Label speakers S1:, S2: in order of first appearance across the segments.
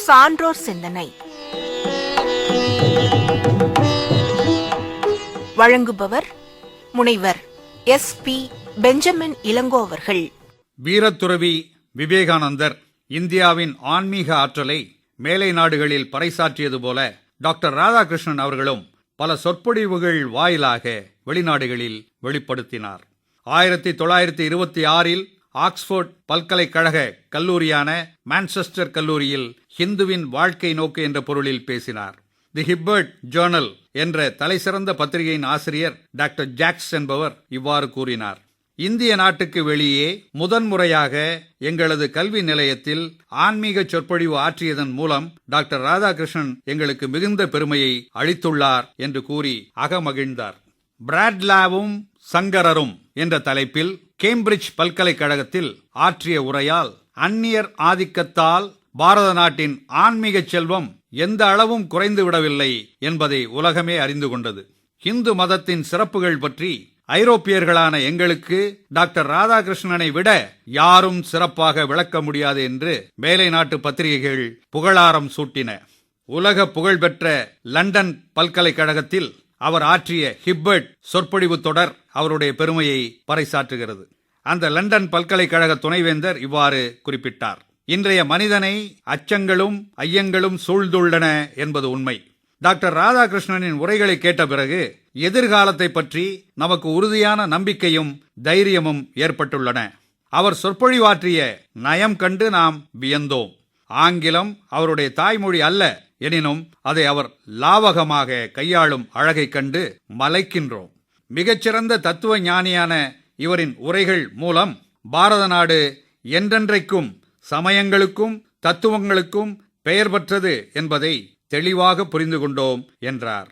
S1: சான்றோர் சிந்தனை. வழங்குபவர் முனைவர் SP பெஞ்சமின் இளங்கோ அவர்கள்.
S2: வீரத்துறவி விவேகானந்தர் இந்தியாவின் ஆன்மீக ஆற்றலை மேலை நாடுகளில் பறைசாற்றியது போல டாக்டர் ராதாகிருஷ்ணன் அவர்களும் பல சொற்பொழிவுகள் வாயிலாக வெளிநாடுகளில் வெளிப்படுத்தினார். 1926 ஆக்ஸ்போர்ட் பல்கலைக்கழக கல்லூரியான மான்செஸ்டர் கல்லூரியில் ஹிந்துவின் வாழ்க்கை நோக்கு என்ற பொருளில் பேசினார். தி ஹிப்பர்ட் ஜேர்னல் என்ற தலைசிறந்த பத்திரிகையின் ஆசிரியர் டாக்டர் ஜாக்ஸ் என்பவர் இவ்வாறு கூறினார்: இந்திய நாட்டுக்கு வெளியே முதன்முறையாக எங்களது கல்வி நிலையத்தில் ஆன்மீக சொற்பொழிவு ஆற்றியதன் மூலம் டாக்டர் ராதாகிருஷ்ணன் எங்களுக்கு மிகுந்த பெருமையை அளித்துள்ளார் என்று கூறி அகமகிழ்ந்தார். பிராட்லாவும் சங்கரரும் என்ற தலைப்பில் கேம்பிரிட்ஜ் பல்கலைக்கழகத்தில் ஆற்றிய உரையால் அந்நியர் ஆதிக்கத்தால் பாரத நாட்டின் ஆன்மீக செல்வம் எந்த அளவும் குறைந்துவிடவில்லை என்பதை உலகமே அறிந்து கொண்டது. இந்து மதத்தின் சிறப்புகள் பற்றி ஐரோப்பியர்களான எங்களுக்கு டாக்டர் ராதாகிருஷ்ணனை விட யாரும் சிறப்பாக விளக்க முடியாது என்று மேலை நாட்டு பத்திரிகைகள் புகழாரம் சூட்டின. உலக புகழ்பெற்ற லண்டன் பல்கலைக்கழகத்தில் அவர் ஆற்றிய ஹிப்பர்ட் சொற்பொழிவு தொடர் அவருடைய பெருமையை பறைசாற்றுகிறது. அந்த லண்டன் பல்கலைக்கழக துணைவேந்தர் இவ்வாறு குறிப்பிட்டார்: இன்றைய மனிதனை அச்சங்களும் ஐயங்களும் சூழ்ந்துள்ளன என்பது உண்மை. டாக்டர் ராதாகிருஷ்ணனின் உரைகளை கேட்ட பிறகு எதிர்காலத்தை பற்றி நமக்கு உறுதியான நம்பிக்கையும் தைரியமும் ஏற்பட்டுள்ளன. அவர் சொற்பொழிவாற்றிய நயம் கண்டு நாம் வியந்தோம். ஆங்கிலம் அவருடைய தாய்மொழி அல்ல, எனினும் அதை அவர் லாவகமாக கையாளும் அழகை கண்டு மலைக்கின்றோம். மிகச்சிறந்த தத்துவ ஞானியான இவரின் உரைகள் மூலம் பாரத நாடு என்றென்றைக்கும் சமயங்களுக்கும் தத்துவங்களுக்கும் பெயர் பெற்றது என்பதை தெளிவாக புரிந்து கொண்டோம் என்றார்.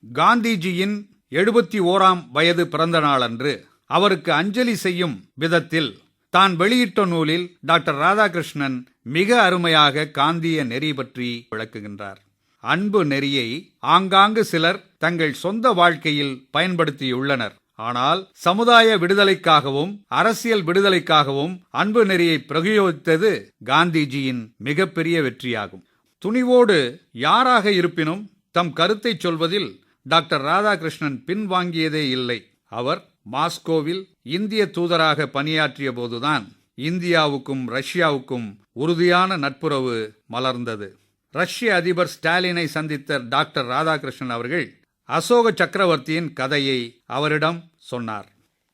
S2: காந்திஜியின் 71ஆம் வயது பிறந்த நாளன்று அவருக்கு அஞ்சலி செய்யும் விதத்தில் தான் வெளியிட்ட நூலில் டாக்டர் ராதாகிருஷ்ணன் மிக அருமையாக காந்திய நெறி பற்றி விளக்குகின்றார். அன்பு நெறியை ஆங்காங்கு சிலர் தங்கள் சொந்த வாழ்க்கையில் பயன்படுத்தியுள்ளனர். ஆனால் சமுதாய விடுதலைக்காகவும் அரசியல் விடுதலைக்காகவும் அன்பு நெறியை பிரயோகித்தது காந்திஜியின் மிகப்பெரிய வெற்றியாகும். துணிவோடு யாராக இருப்பினும் தம் கருத்தை சொல்வதில் டாக்டர் ராதாகிருஷ்ணன் பின்வாங்கியதே இல்லை. அவர் மாஸ்கோவில் இந்திய தூதராக பணியாற்றிய போதுதான் இந்தியாவுக்கும் ரஷ்யாவுக்கும் உறுதியான நட்புறவு மலர்ந்தது. ரஷ்ய அதிபர் ஸ்டாலினை சந்தித்த டாக்டர் ராதாகிருஷ்ணன் அவர்கள் அசோக சக்கரவர்த்தியின் கதையை அவரிடம் சொன்னார்.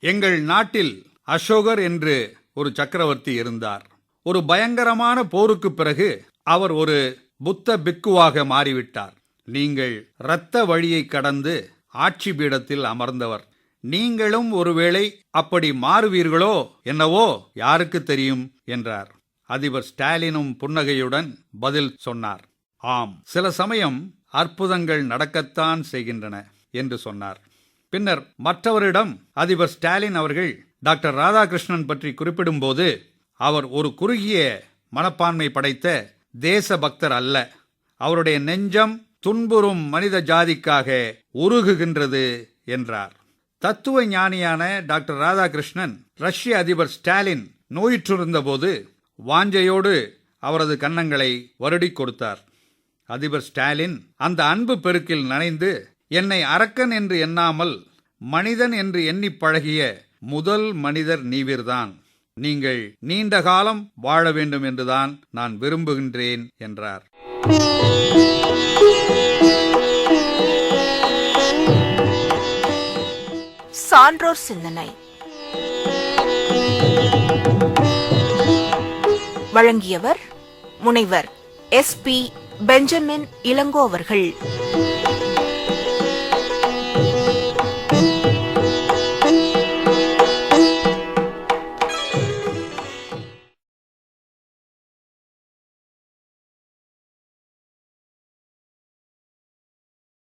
S2: எங்கள் நாட்டில் அசோகர் என்று ஒரு சக்கரவர்த்தி இருந்தார். ஒரு பயங்கரமான போருக்கு பிறகு அவர் ஒரு புத்த பிக்குவாக மாறிவிட்டார். நீங்கள் இரத்த வழியை கடந்து ஆட்சி பீடத்தில் அமர்ந்தவர். நீங்களும் ஒருவேளை அப்படி மாறுவீர்களோ என்னவோ யாருக்கு தெரியும் என்றார். அதிபர் ஸ்டாலினும் புன்னகையுடன் பதில் சொன்னார்: ஆம், சில சமயம் அற்புதங்கள் நடக்கத்தான் செய்கின்றன என்று சொன்னார். பின்னர் மற்றவரிடம் அதிபர் ஸ்டாலின் அவர்கள் டாக்டர் ராதாகிருஷ்ணன் பற்றி குறிப்பிடும்போது அவர் ஒரு குறுகிய மனப்பான்மை படைத்த தேச பக்தர் அல்ல, அவருடைய நெஞ்சம் துன்புறும் மனித ஜாதிக்காக உருகுகின்றது என்றார். தத்துவ ஞானியான டாக்டர் ராதாகிருஷ்ணன் ரஷ்ய அதிபர் ஸ்டாலின் நோயுற்றிருந்த போது வாஞ்சையோடு அவரது கன்னங்களை வருடிக் கொடுத்தார். அதிபர் ஸ்டாலின் அந்த அன்பு பெருக்கில் நனைந்து, என்னை அரக்கன் என்று எண்ணாமல் மனிதன் என்று எண்ணி பழகிய முதல் மனிதர் நீவிர்தான். நீங்கள் நீண்ட காலம் வாழ வேண்டும் என்றுதான் நான் விரும்புகின்றேன் என்றார்.
S1: சான்றோர் சிந்தனை. வழங்கியவர் முனைவர் SP பெஞ்சமின் இளங்கோ அவர்கள்.